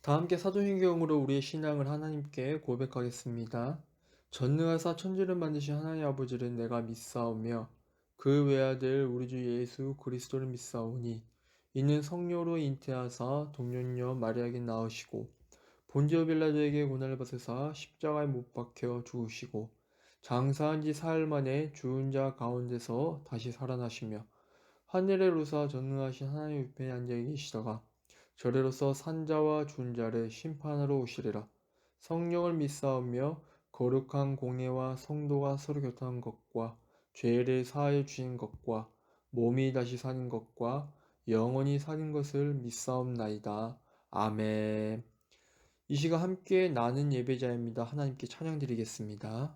다 함께 사도신경으로 우리의 신앙을 하나님께 고백하겠습니다. 전능하사 천지를 만드신 하나님 아버지를 내가 믿사오며 그 외아들 우리 주 예수 그리스도를 믿사오니 이는 성령으로 잉태하사 동정녀 마리아에게 낳으시고 본디오 빌라도에게 고난을 받으사 십자가에 못 박혀 죽으시고 장사한 지 사흘 만에 죽은 자 가운데서 다시 살아나시며 하늘에 오르사 전능하신 하나님 우편에 앉아 계시다가 저리로서 산자와 죽은 자를 심판하러 오시리라. 성령을 믿사오며 거룩한 공예와 성도가 서로 교통한 것과 죄를 사하여 주신 것과 몸이 다시 사는 것과 영원히 사는 것을 믿사옵나이다. 아멘. 이 시간 함께 나는 예배자입니다. 하나님께 찬양 드리겠습니다.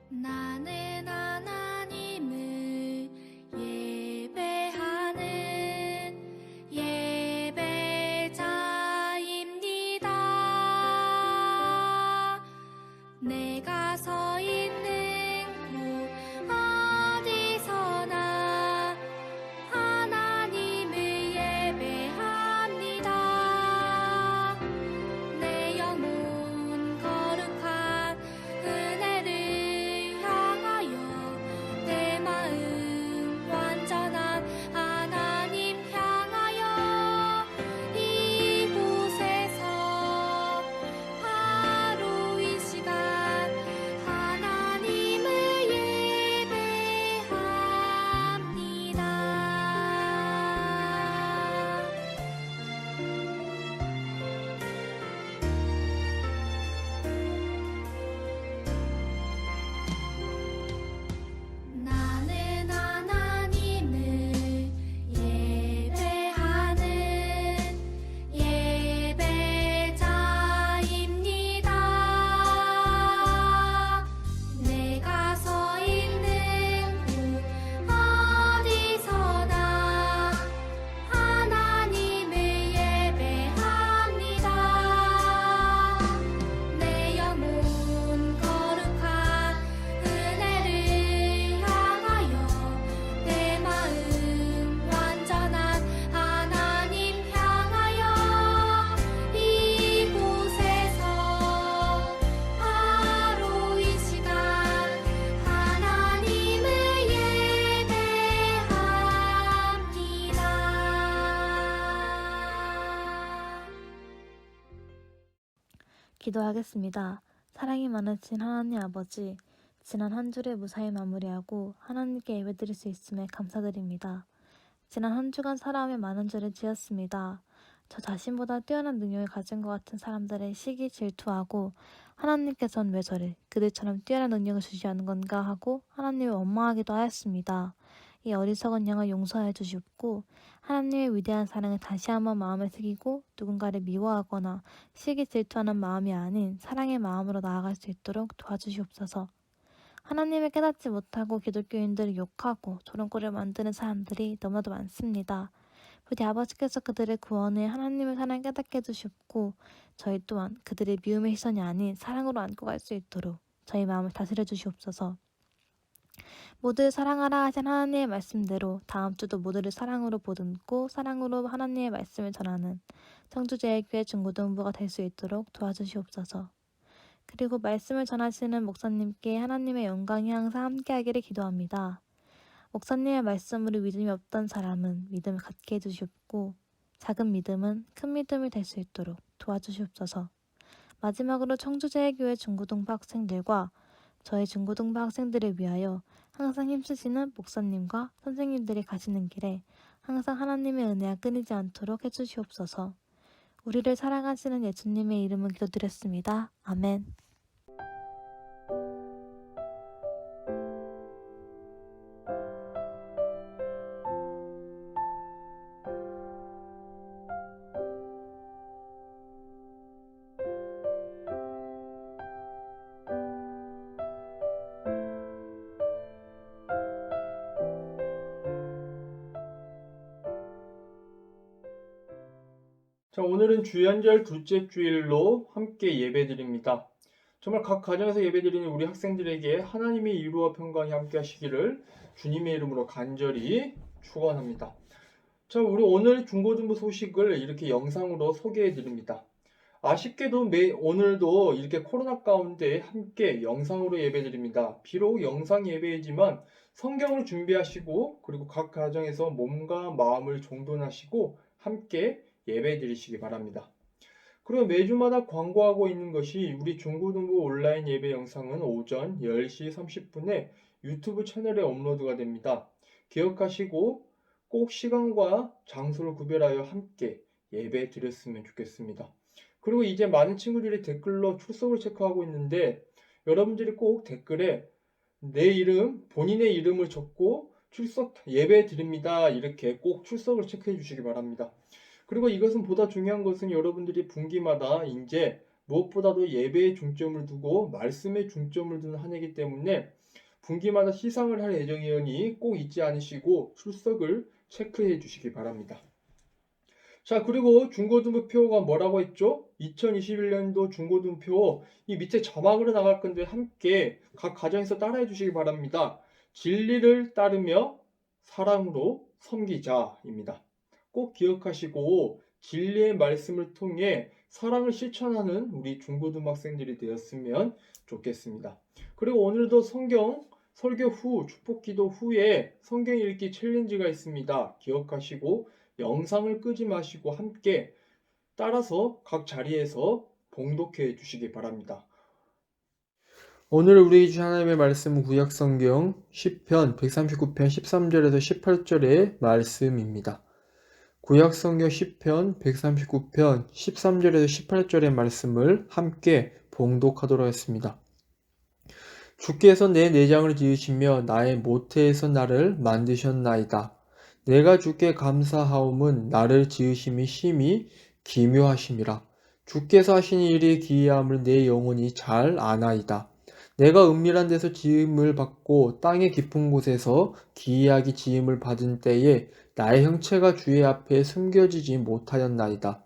나는 하나님을 예배하는 예배자입니다. 내가 서 있는 곳 어디서나 하나님을 예배합니다. 내 영혼 거룩한 은혜를 향하여 내 마음 완전한 하나님 향하여 이곳에서 바로 이 시간 하나님을 예배합니다. 나는 하나님을 예배하는 예배자입니다. 내가 서 있는 곳 어디서나 하나님을 예배합니다. 내 영혼 거룩한 은혜를 향하여 내 마음 완전한 하나님 향하여 이곳에서 바로 이 시간 하나님을 예배합니다. 기도하겠습니다. 사랑이 많으신 하나님 아버지, 지난 한 주를 무사히 마무리하고 하나님께 예배드릴 수 있음에 감사드립니다. 지난 한 주간 살아오며 많은 죄를 지었습니다. 저 자신보다 뛰어난 능력을 가진 것 같은 사람들의 시기 질투하고 하나님께서는 왜 저를 그들처럼 뛰어난 능력을 주지 않은 건가 하고 하나님을 원망하기도 하였습니다. 이 어리석은 양을 용서해 주시옵고 하나님의 위대한 사랑을 다시 한번 마음에 새기고 누군가를 미워하거나 시기 질투하는 마음이 아닌 사랑의 마음으로 나아갈 수 있도록 도와주시옵소서. 하나님을 깨닫지 못하고 기독교인들을 욕하고 조롱거리를 만드는 사람들이 너무나도 많습니다. 부디 아버지께서 그들의 구원에 하나님의 사랑을 깨닫게 해주시옵고 저희 또한 그들의 미움의 시선이 아닌 사랑으로 안고 갈 수 있도록 저희 마음을 다스려 주시옵소서. 모두를 사랑하라 하신 하나님의 말씀대로 다음 주도 모두를 사랑으로 보듬고 사랑으로 하나님의 말씀을 전하는 청주제일교회 중고등부가 될 수 있도록 도와주시옵소서. 그리고 말씀을 전하시는 목사님께 하나님의 영광이 항상 함께하기를 기도합니다. 목사님의 말씀으로 믿음이 없던 사람은 믿음을 갖게 해주시옵고 작은 믿음은 큰 믿음이 될 수 있도록 도와주시옵소서. 마지막으로 청주제일교회 중고등부 학생들과 저희 중고등부 학생들을 위하여 항상 힘쓰시는 목사님과 선생님들이 가시는 길에 항상 하나님의 은혜가 끊이지 않도록 해주시옵소서. 우리를 사랑하시는 예수님의 이름으로 기도드렸습니다. 아멘. 자, 오늘은 주연절 둘째 주일로 함께 예배드립니다. 정말 각 가정에서 예배드리는 우리 학생들에게 하나님의 이루와 평강이 함께 하시기를 주님의 이름으로 간절히 축원합니다. 자, 우리 오늘 중고등부 소식을 이렇게 영상으로 소개해 드립니다. 아쉽게도 오늘도 이렇게 코로나 가운데 함께 영상으로 예배드립니다. 비록 영상 예배이지만 성경을 준비하시고 그리고 각 가정에서 몸과 마음을 정돈하시고 함께 예배드리시기 바랍니다. 그리고 매주마다 광고하고 있는 것이 우리 중고등부 온라인 예배 영상은 오전 10시 30분에 유튜브 채널에 업로드가 됩니다. 기억하시고 꼭 시간과 장소를 구별하여 함께 예배 드렸으면 좋겠습니다. 그리고 이제 많은 친구들이 댓글로 출석을 체크하고 있는데 여러분들이 꼭 댓글에 내 이름, 본인의 이름을 적고 출석 예배 드립니다. 이렇게 꼭 출석을 체크해 주시기 바랍니다. 그리고 이것은 보다 중요한 것은 여러분들이 분기마다 이제 무엇보다도 예배에 중점을 두고 말씀에 중점을 두는 한 해이기 때문에 분기마다 시상을 할 예정이오니 꼭 잊지 않으시고 출석을 체크해 주시기 바랍니다. 자, 그리고 중고등부표가 뭐라고 했죠? 2021년도 중고등부표 이 밑에 자막으로 나갈 건데 함께 각 가정에서 따라해 주시기 바랍니다. 진리를 따르며 사랑으로 섬기자입니다. 꼭 기억하시고 진리의 말씀을 통해 사랑을 실천하는 우리 중고등 학생들이 되었으면 좋겠습니다. 그리고 오늘도 성경 설교 후 축복기도 후에 성경 읽기 챌린지가 있습니다. 기억하시고 영상을 끄지 마시고 함께 따라서 각 자리에서 봉독해 주시기 바랍니다. 오늘 우리 주신 하나님의 말씀은 구약성경 시편 139편 13절에서 18절의 말씀입니다. 구약성경 시편 139편 13절에서 18절의 말씀을 함께 봉독하도록 하겠습니다. 주께서 내 내장을 지으시며 나의 모태에서 나를 만드셨나이다. 내가 주께 감사하옴은 나를 지으심이 심히 기묘하심이라. 주께서 하신 일이 기이함을 내 영혼이 잘 아나이다. 내가 은밀한 데서 지음을 받고 땅의 깊은 곳에서 기이하게 지음을 받은 때에 나의 형체가 주의 앞에 숨겨지지 못하였나이다.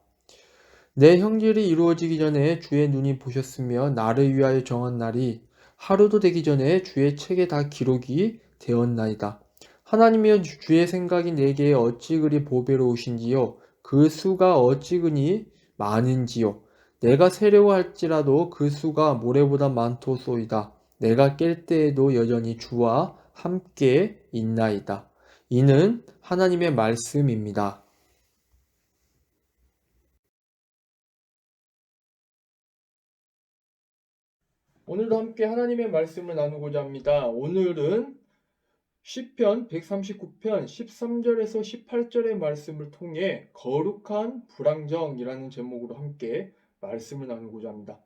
내 형질이 이루어지기 전에 주의 눈이 보셨으며 나를 위하여 정한 날이 하루도 되기 전에 주의 책에 다 기록이 되었나이다. 하나님이여 주의 생각이 내게 어찌 그리 보배로우신지요 그 수가 어찌 그리 많은지요. 내가 세려고 할지라도 그 수가 모래보다 많도소이다. 내가 깰 때에도 여전히 주와 함께 있나이다. 이는 하나님의 말씀입니다. 오늘도 함께 하나님의 말씀을 나누고자 합니다. 오늘은 시편 139편 13절에서 18절의 말씀을 통해 거룩한 불황정이라는 제목으로 함께 말씀을 나누고자 합니다.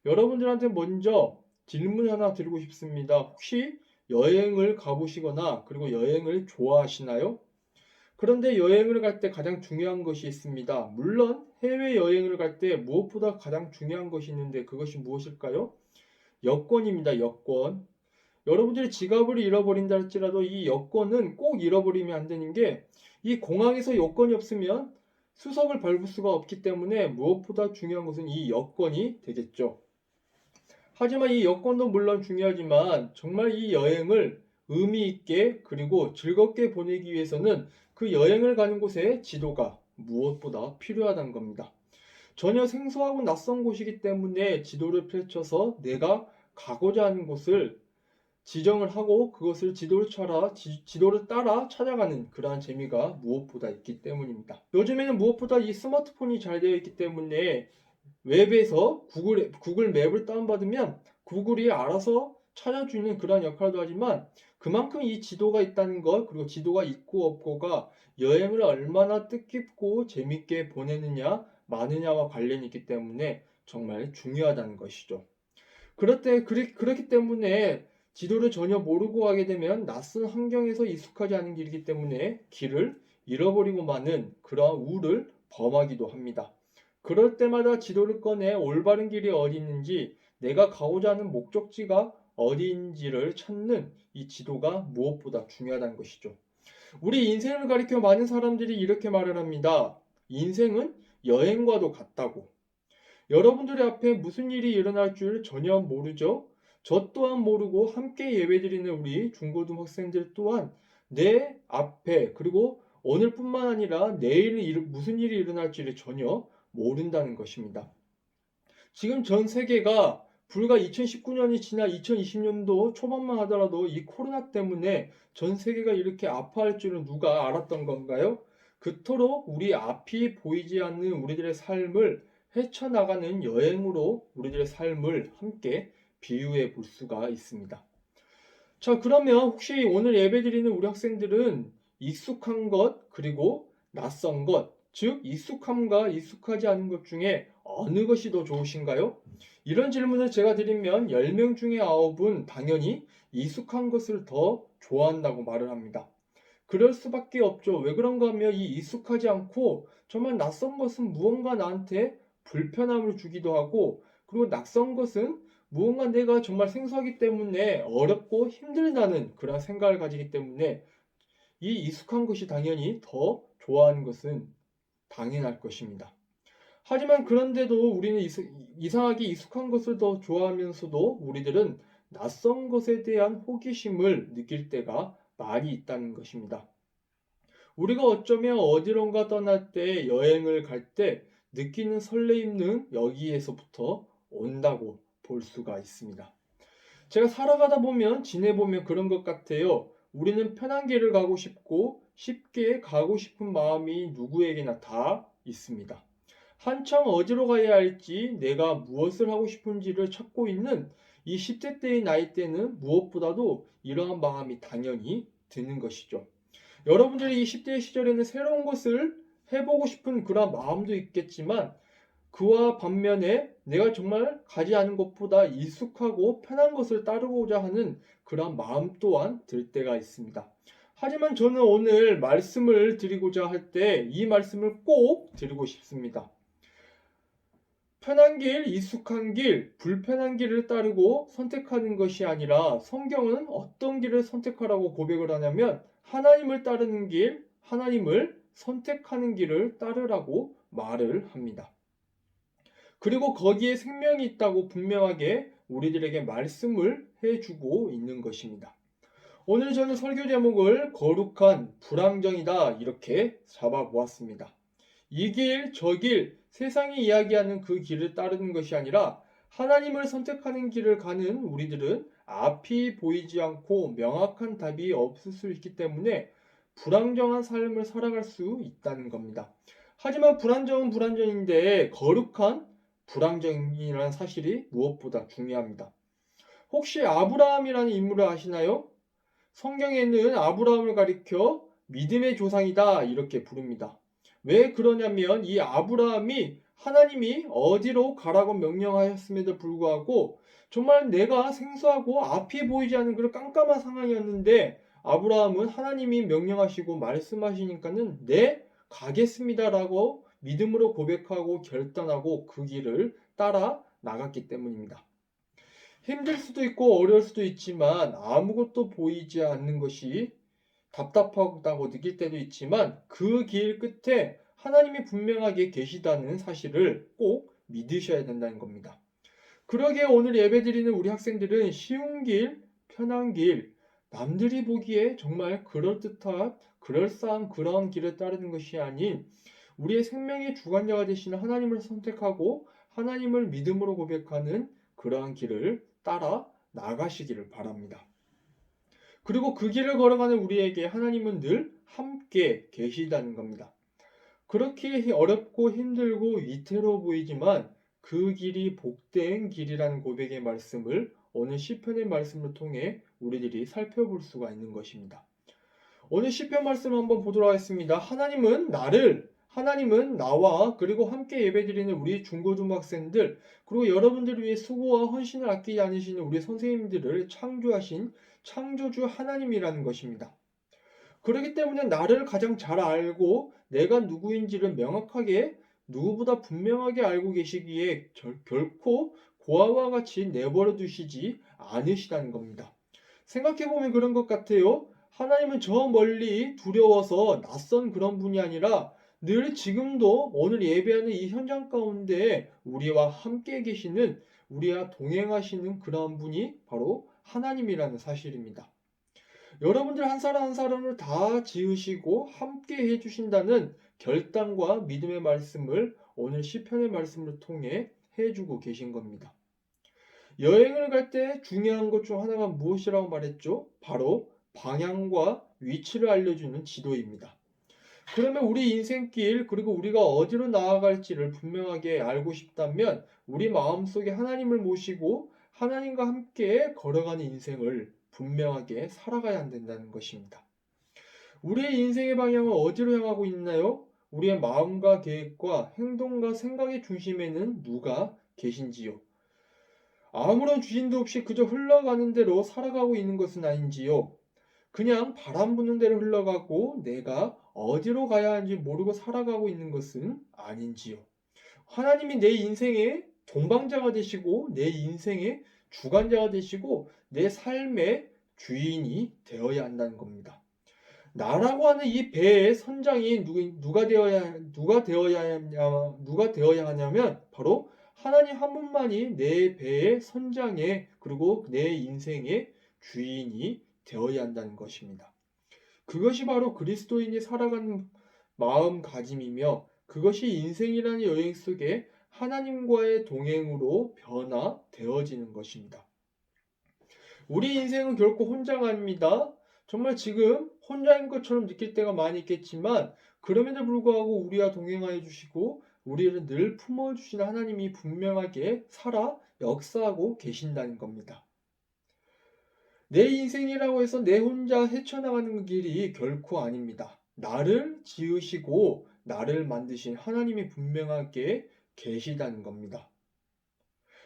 여러분들한테 먼저 질문 하나 드리고 싶습니다. 혹시 여행을 가보시거나 그리고 여행을 좋아하시나요? 그런데 여행을 갈 때 가장 중요한 것이 있습니다. 물론 해외여행을 갈 때 무엇보다 가장 중요한 것이 있는데 그것이 무엇일까요? 여권입니다. 여권. 여러분들이 지갑을 잃어버린다 할지라도 이 여권은 꼭 잃어버리면 안 되는 게 이 공항에서 여권이 없으면 수석을 밟을 수가 없기 때문에 무엇보다 중요한 것은 이 여권이 되겠죠. 하지만 이 여권도 물론 중요하지만 정말 이 여행을 의미 있게 그리고 즐겁게 보내기 위해서는 그 여행을 가는 곳에 지도가 무엇보다 필요하다는 겁니다. 전혀 생소하고 낯선 곳이기 때문에 지도를 펼쳐서 내가 가고자 하는 곳을 지정을 하고 그것을 지도를 따라 찾아가는 그러한 재미가 무엇보다 있기 때문입니다. 요즘에는 무엇보다 이 스마트폰이 잘 되어 있기 때문에 웹에서 구글 맵을 다운받으면 구글이 알아서 찾아주는 그러한 역할도 하지만 그만큼 이 지도가 있다는 것 그리고 지도가 있고 없고가 여행을 얼마나 뜻깊고 재밌게 보내느냐 마느냐와 관련이 있기 때문에 정말 중요하다는 것이죠. 그렇기 때문에 지도를 전혀 모르고 가게 되면 낯선 환경에서 익숙하지 않은 길이기 때문에 길을 잃어버리고 마는 그러한 우를 범하기도 합니다. 그럴 때마다 지도를 꺼내 올바른 길이 어디 있는지 내가 가고자 하는 목적지가 어디인지를 찾는 이 지도가 무엇보다 중요하다는 것이죠. 우리 인생을 가리켜 많은 사람들이 이렇게 말을 합니다. 인생은 여행과도 같다고. 여러분들의 앞에 무슨 일이 일어날 줄 전혀 모르죠? 저 또한 모르고 함께 예배드리는 우리 중고등 학생들 또한 내 앞에 그리고 오늘뿐만 아니라 내일 무슨 일이 일어날지를 전혀 모른다는 것입니다. 지금 전 세계가 불과 2019년이 지나 2020년도 초반만 하더라도 이 코로나 때문에 전 세계가 이렇게 아파할 줄은 누가 알았던 건가요? 그토록 우리 앞이 보이지 않는 우리들의 삶을 헤쳐나가는 여행으로 우리들의 삶을 함께 비유해 볼 수가 있습니다. 자, 그러면 혹시 오늘 예배드리는 우리 학생들은 익숙한 것 그리고 낯선 것, 즉 익숙함과 익숙하지 않은 것 중에 어느 것이 더 좋으신가요? 이런 질문을 제가 드리면 10명 중에 9은 당연히 익숙한 것을 더 좋아한다고 말을 합니다. 그럴 수밖에 없죠. 왜 그런가 하면 이 익숙하지 않고 정말 낯선 것은 무언가 나한테 불편함을 주기도 하고, 그리고 낯선 것은 무언가 내가 정말 생소하기 때문에 어렵고 힘들다는 그런 생각을 가지기 때문에 이 익숙한 것이 당연히 더 좋아하는 것은 당연할 것입니다. 하지만 그런데도 우리는 이상하게 익숙한 것을 더 좋아하면서도 우리들은 낯선 것에 대한 호기심을 느낄 때가 많이 있다는 것입니다. 우리가 어쩌면 어디론가 떠날 때, 여행을 갈 때 느끼는 설레임은 여기에서부터 온다고 볼 수가 있습니다. 제가 살아가다 보면, 지내보면 그런 것 같아요. 우리는 편한 길을 가고 싶고 쉽게 가고 싶은 마음이 누구에게나 다 있습니다. 한창 어디로 가야 할지, 내가 무엇을 하고 싶은지를 찾고 있는 이 10대 때의 나이 때는 무엇보다도 이러한 마음이 당연히 드는 것이죠. 여러분들이 이 10대 시절에는 새로운 것을 해보고 싶은 그런 마음도 있겠지만, 그와 반면에 내가 정말 가지 않은 것보다 익숙하고 편한 것을 따르고자 하는 그런 마음 또한 들 때가 있습니다. 하지만 저는 오늘 말씀을 드리고자 할 때 이 말씀을 꼭 드리고 싶습니다. 편한 길, 익숙한 길, 불편한 길을 따르고 선택하는 것이 아니라, 성경은 어떤 길을 선택하라고 고백을 하냐면 하나님을 따르는 길, 하나님을 선택하는 길을 따르라고 말을 합니다. 그리고 거기에 생명이 있다고 분명하게 우리들에게 말씀을 해주고 있는 것입니다. 오늘 저는 설교 제목을 거룩한 불완전이다 이렇게 잡아보았습니다. 이 길, 저 길, 세상이 이야기하는 그 길을 따르는 것이 아니라 하나님을 선택하는 길을 가는 우리들은 앞이 보이지 않고 명확한 답이 없을 수 있기 때문에 불안정한 삶을 살아갈 수 있다는 겁니다. 하지만 불안정은 불안정인데 거룩한 불안정이라는 사실이 무엇보다 중요합니다. 혹시 아브라함이라는 인물을 아시나요? 성경에는 아브라함을 가리켜 믿음의 조상이다 이렇게 부릅니다. 왜 그러냐면 이 아브라함이 하나님이 어디로 가라고 명령하였음에도 불구하고 정말 내가 생소하고 앞이 보이지 않는 그런 깜깜한 상황이었는데, 아브라함은 하나님이 명령하시고 말씀하시니까는 네, 가겠습니다라고 믿음으로 고백하고 결단하고 그 길을 따라 나갔기 때문입니다. 힘들 수도 있고 어려울 수도 있지만, 아무것도 보이지 않는 것이 답답하다고 느낄 때도 있지만, 그 길 끝에 하나님이 분명하게 계시다는 사실을 꼭 믿으셔야 된다는 겁니다. 그러기에 오늘 예배드리는 우리 학생들은 쉬운 길, 편한 길, 남들이 보기에 정말 그럴듯한, 그럴싸한 그러한 길을 따르는 것이 아닌 우리의 생명의 주관자가 되시는 하나님을 선택하고 하나님을 믿음으로 고백하는 그러한 길을 따라 나가시기를 바랍니다. 그리고 그 길을 걸어가는 우리에게 하나님은 늘 함께 계시다는 겁니다. 그렇게 어렵고 힘들고 위태로워 보이지만 그 길이 복된 길이라는 고백의 말씀을 오늘 시편의 말씀을 통해 우리들이 살펴볼 수가 있는 것입니다. 오늘 시편 말씀을 한번 보도록 하겠습니다. 하나님은 나와 그리고 함께 예배드리는 우리 중고등학생들, 그리고 여러분들을 위해 수고와 헌신을 아끼지 않으시는 우리 선생님들을 창조하신 창조주 하나님이라는 것입니다. 그렇기 때문에 나를 가장 잘 알고 내가 누구인지를 명확하게, 누구보다 분명하게 알고 계시기에 결코 고아와 같이 내버려 두시지 않으시다는 겁니다. 생각해보면 그런 것 같아요. 하나님은 저 멀리 두려워서 낯선 그런 분이 아니라 늘 지금도 오늘 예배하는 이 현장 가운데 우리와 함께 계시는, 우리와 동행하시는 그러한 분이 바로 하나님이라는 사실입니다. 여러분들 한 사람 한 사람을 다 지으시고 함께 해주신다는 결단과 믿음의 말씀을 오늘 시편의 말씀을 통해 해주고 계신 겁니다. 여행을 갈 때 중요한 것 중 하나가 무엇이라고 말했죠? 바로 방향과 위치를 알려주는 지도입니다. 그러면 우리 인생길, 그리고 우리가 어디로 나아갈지를 분명하게 알고 싶다면 우리 마음속에 하나님을 모시고 하나님과 함께 걸어가는 인생을 분명하게 살아가야 한다는 것입니다. 우리의 인생의 방향은 어디로 향하고 있나요? 우리의 마음과 계획과 행동과 생각의 중심에는 누가 계신지요? 아무런 주인도 없이 그저 흘러가는 대로 살아가고 있는 것은 아닌지요? 그냥 바람 부는 대로 흘러가고 내가 어디로 가야 하는지 모르고 살아가고 있는 것은 아닌지요? 하나님이 내 인생의 동반자가 되시고 내 인생의 주관자가 되시고 내 삶의 주인이 되어야 한다는 겁니다. 나라고 하는 이 배의 선장이 누가 되어야 하냐면 바로 하나님 한 분만이 내 배의 선장에, 그리고 내 인생의 주인이 되어야 한다는 것입니다. 그것이 바로 그리스도인이 살아가는 마음가짐이며 그것이 인생이라는 여행 속에 하나님과의 동행으로 변화되어지는 것입니다. 우리 인생은 결코 혼자가 아닙니다. 정말 지금 혼자인 것처럼 느낄 때가 많이 있겠지만 그럼에도 불구하고 우리와 동행하여 주시고 우리를 늘 품어주시는 하나님이 분명하게 살아 역사하고 계신다는 겁니다. 내 인생이라고 해서 내 혼자 헤쳐나가는 길이 결코 아닙니다. 나를 지으시고 나를 만드신 하나님이 분명하게 계시다는 겁니다.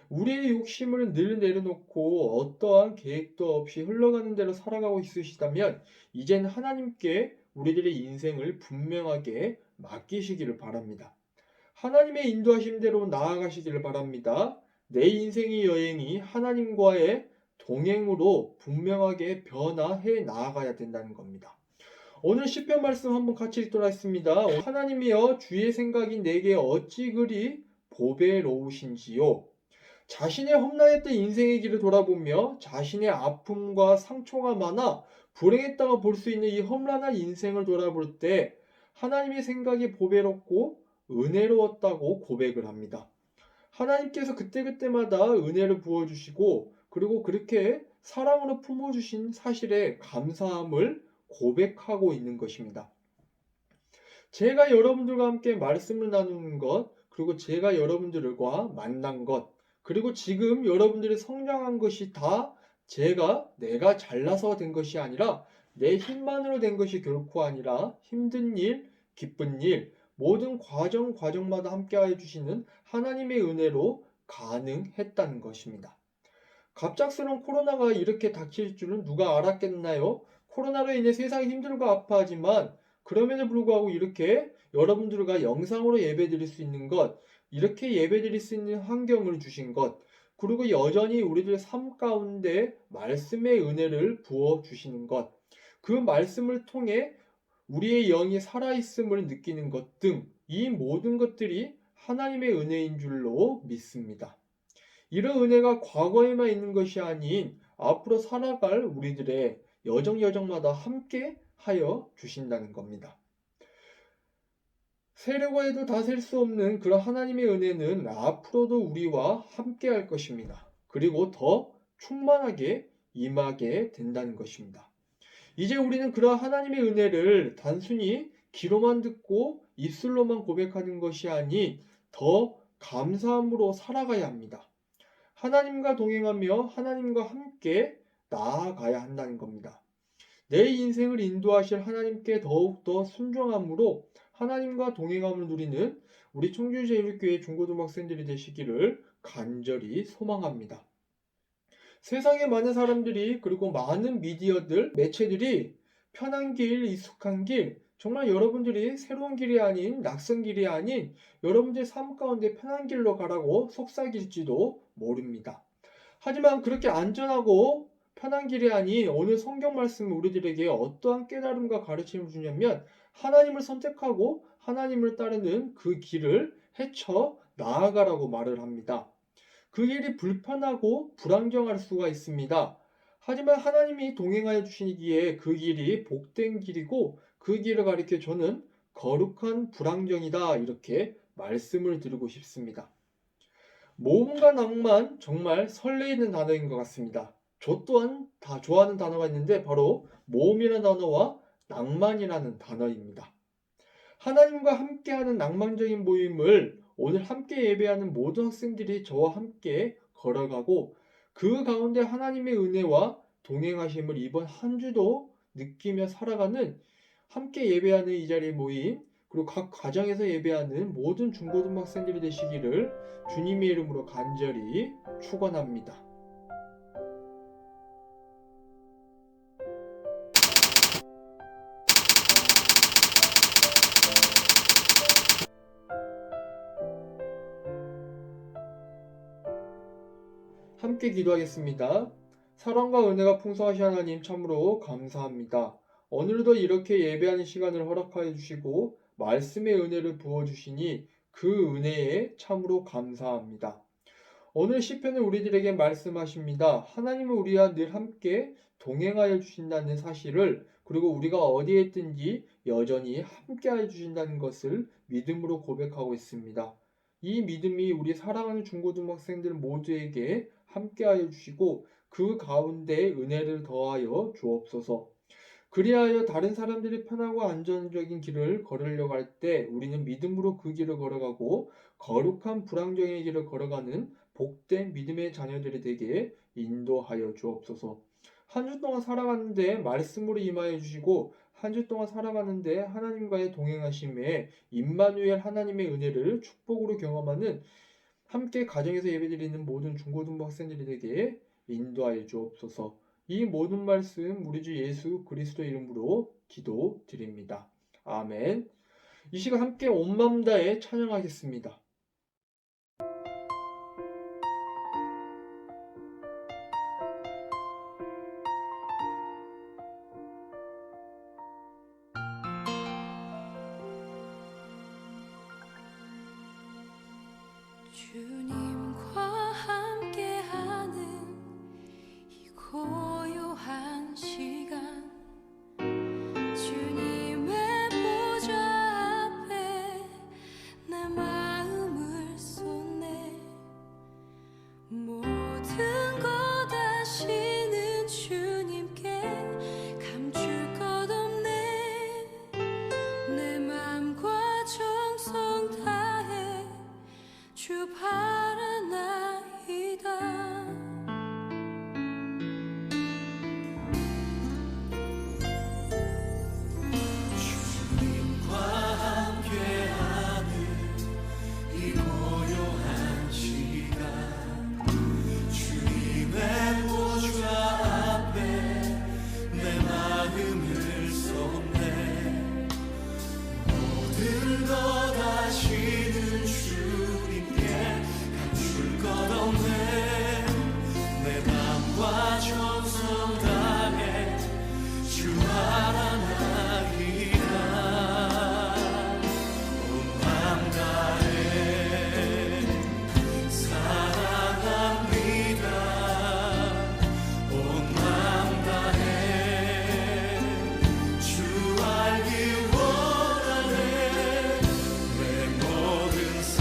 우리의 욕심을 늘 내려놓고 어떠한 계획도 없이 흘러가는 대로 살아가고 있으시다면 이젠 하나님께 우리들의 인생을 분명하게 맡기시기를 바랍니다. 하나님의 인도하심대로 나아가시기를 바랍니다. 내 인생의 여행이 하나님과의 동행으로 분명하게 변화해 나아가야 된다는 겁니다. 오늘 시편 말씀 한번 같이 읽도록 하겠습니다. 하나님이여 주의 생각이 내게 어찌 그리 보배로우신지요. 자신의 험난했던 인생의 길을 돌아보며 자신의 아픔과 상처가 많아 불행했다고 볼 수 있는 이 험난한 인생을 돌아볼 때 하나님의 생각이 보배롭고 은혜로웠다고 고백을 합니다. 하나님께서 그때그때마다 은혜를 부어주시고 그리고 그렇게 사랑으로 품어주신 사실에 감사함을 고백하고 있는 것입니다. 제가 여러분들과 함께 말씀을 나누는 것, 그리고 제가 여러분들과 만난 것, 그리고 지금 여러분들이 성장한 것이 다 내가 잘나서 된 것이 아니라 내 힘만으로 된 것이 결코 아니라 힘든 일, 기쁜 일, 모든 과정마다 함께하여 주시는 하나님의 은혜로 가능했다는 것입니다. 갑작스러운 코로나가 이렇게 닥칠 줄은 누가 알았겠나요? 코로나로 인해 세상이 힘들고 아파하지만 그럼에도 불구하고 이렇게 여러분들과 영상으로 예배드릴 수 있는 것, 이렇게 예배드릴 수 있는 환경을 주신 것, 그리고 여전히 우리들 삶 가운데 말씀의 은혜를 부어주시는 것, 그 말씀을 통해 우리의 영이 살아있음을 느끼는 것 등 이 모든 것들이 하나님의 은혜인 줄로 믿습니다. 이런 은혜가 과거에만 있는 것이 아닌 앞으로 살아갈 우리들의 여정마다 함께 하여 주신다는 겁니다. 세려고 해도 다 셀 수 없는 그런 하나님의 은혜는 앞으로도 우리와 함께 할 것입니다. 그리고 더 충만하게 임하게 된다는 것입니다. 이제 우리는 그런 하나님의 은혜를 단순히 귀로만 듣고 입술로만 고백하는 것이 아닌 더 감사함으로 살아가야 합니다. 하나님과 동행하며 하나님과 함께 나아가야 한다는 겁니다. 내 인생을 인도하실 하나님께 더욱더 순종함으로 하나님과 동행함을 누리는 우리 청주제일교회 중고등학생들이 되시기를 간절히 소망합니다. 세상에 많은 사람들이, 그리고 많은 미디어들, 매체들이 편한 길, 익숙한 길, 정말 여러분들이 새로운 길이 아닌, 낯선 길이 아닌 여러분들의 삶 가운데 편한 길로 가라고 속삭일지도 모릅니다. 하지만 그렇게 안전하고 편한 길이 아닌 오늘 성경 말씀은 우리들에게 어떠한 깨달음과 가르침을 주냐면 하나님을 선택하고 하나님을 따르는 그 길을 헤쳐 나아가라고 말을 합니다. 그 길이 불편하고 불안정할 수가 있습니다. 하지만 하나님이 동행하여 주시기에 그 길이 복된 길이고 그 길을 가리켜 저는 거룩한 불안정이다 이렇게 말씀을 드리고 싶습니다. 모험과 낭만 정말 설레이는 단어인 것 같습니다. 저 또한 다 좋아하는 단어가 있는데 바로 모험이라는 단어와 낭만이라는 단어입니다. 하나님과 함께하는 낭만적인 모임을 오늘 함께 예배하는 모든 학생들이 저와 함께 걸어가고 그 가운데 하나님의 은혜와 동행하심을 이번 한 주도 느끼며 살아가는 함께 예배하는 이 자리의 모임 그리고 각 가정에서 예배하는 모든 중고등학생들이 되시기를 주님의 이름으로 간절히 축원합니다. 함께 기도하겠습니다. 사랑과 은혜가 풍성하신 하나님 참으로 감사합니다. 오늘도 이렇게 예배하는 시간을 허락하여 주시고 말씀의 은혜를 부어주시니 그 은혜에 참으로 감사합니다. 오늘 시편은 우리들에게 말씀하십니다. 하나님은 우리와 늘 함께 동행하여 주신다는 사실을 그리고 우리가 어디에 있든지 여전히 함께하여 주신다는 것을 믿음으로 고백하고 있습니다. 이 믿음이 우리 사랑하는 중고등학생들 모두에게 함께하여 주시고 그 가운데 은혜를 더하여 주옵소서. 그리하여 다른 사람들이 편하고 안전적인 길을 걸으려고 할 때 우리는 믿음으로 그 길을 걸어가고 거룩한 불안정의 길을 걸어가는 복된 믿음의 자녀들이 되게 인도하여 주옵소서. 한 주 동안 살아가는데 말씀으로 임하여 주시고 한 주 동안 살아가는데 하나님과의 동행하심에 임마누엘 하나님의 은혜를 축복으로 경험하는 함께 가정에서 예배드리는 모든 중고등부 학생들이 되게 인도하여 주옵소서. 이 모든 말씀 우리 주 예수 그리스도 이름으로 기도드립니다. 아멘. 이 시간 함께 온 마음 다해 찬양하겠습니다. 주님과 함께하는 이 고요한 시간 주님의 보좌 앞에 내 마음을 쏟네 모든 것 아시는 주님께 감출 것 없네 내 맘과 정성 다해 주 바라나이다 주님과 함께하는 이 고요한 시간 주님의 보좌 앞에 내 마음을 쏟네 모든 것 아시는 주님께 감출 것 없네 내 맘과 정성 다해 주 바라나이다 온 맘 다해 사랑합니다 온 맘 다해 주 알기 원하네 내 모든 삶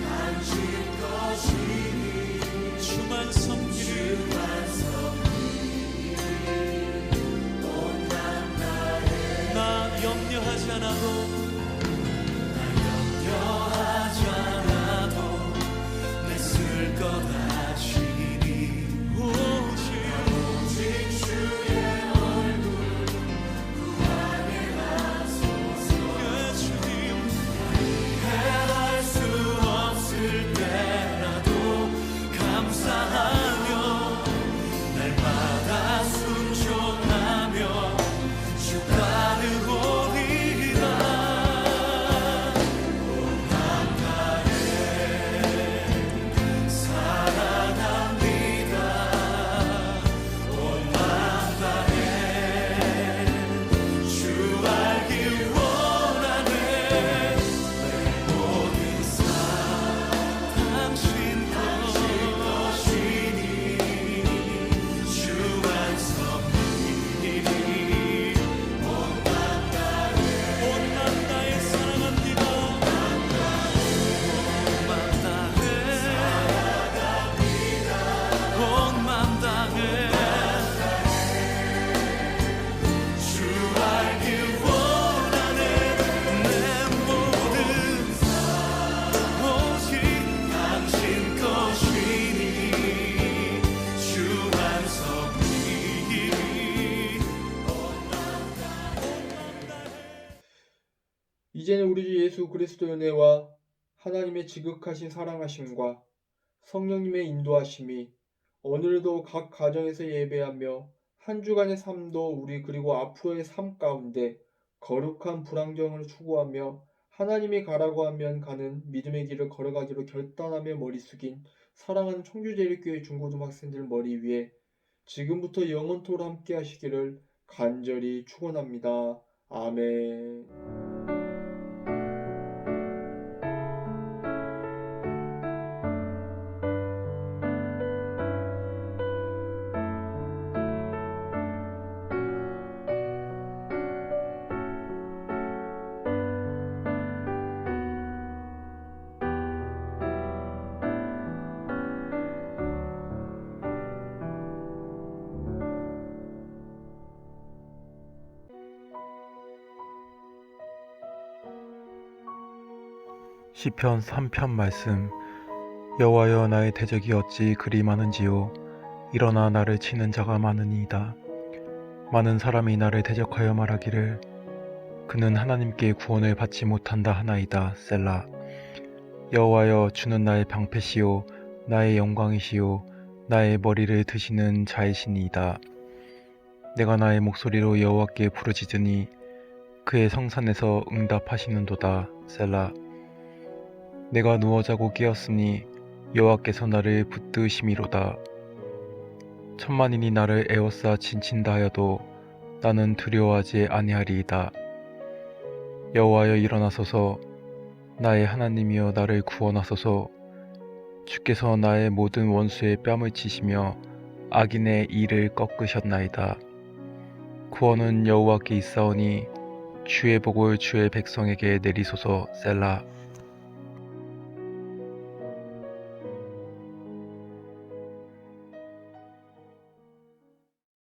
당신 것이니 주만 섬기리 온 맘 다해 나 염려하지 않아도 내 쓸 것 아시니 오직 주의 얼굴 구하게 하소서 주님 해할 수 없을 때라도 감사하며 날마다 순종하며 주 따르오리라 이제는 우리 주 예수 그리스도의 은혜와 하나님의 지극하신 사랑하심과 성령님의 인도하심이 오늘도 각 가정에서 예배하며 한 주간의 삶도 우리 그리고 앞으로의 삶 가운데 거룩한 불안정을 추구하며 하나님이 가라고 하면 가는 믿음의 길을 걸어가기로 결단하며 머리 숙인 사랑하는 청주제일교회 중고등학생들 머리 위에 지금부터 영원토록 함께 하시기를 간절히 축원합니다. 아멘. 시편 3편 말씀. 여호와여, 나의 대적이 어찌 그리 많은지요. 일어나 나를 치는 자가 많으니이다. 많은 사람이 나를 대적하여 말하기를 그는 하나님께 구원을 받지 못한다 하나이다. 셀라. 여호와여, 주는 나의 방패시요 나의 영광이시요 나의 머리를 드시는 자이시니이다. 내가 나의 목소리로 여호와께 부르짖으니 그의 성산에서 응답하시는도다. 셀라. 내가 누워 자고 깨었으니 여호와께서 나를 붙드심이로다. 천만인이 나를 에워싸 진친다 하여도 나는 두려워하지 아니하리이다. 여호와여, 일어나소서. 나의 하나님이여, 나를 구원하소서. 주께서 나의 모든 원수의 뺨을 치시며 악인의 이를 꺾으셨나이다. 구원은 여호와께 있사오니 주의 복을 주의 백성에게 내리소서. 셀라.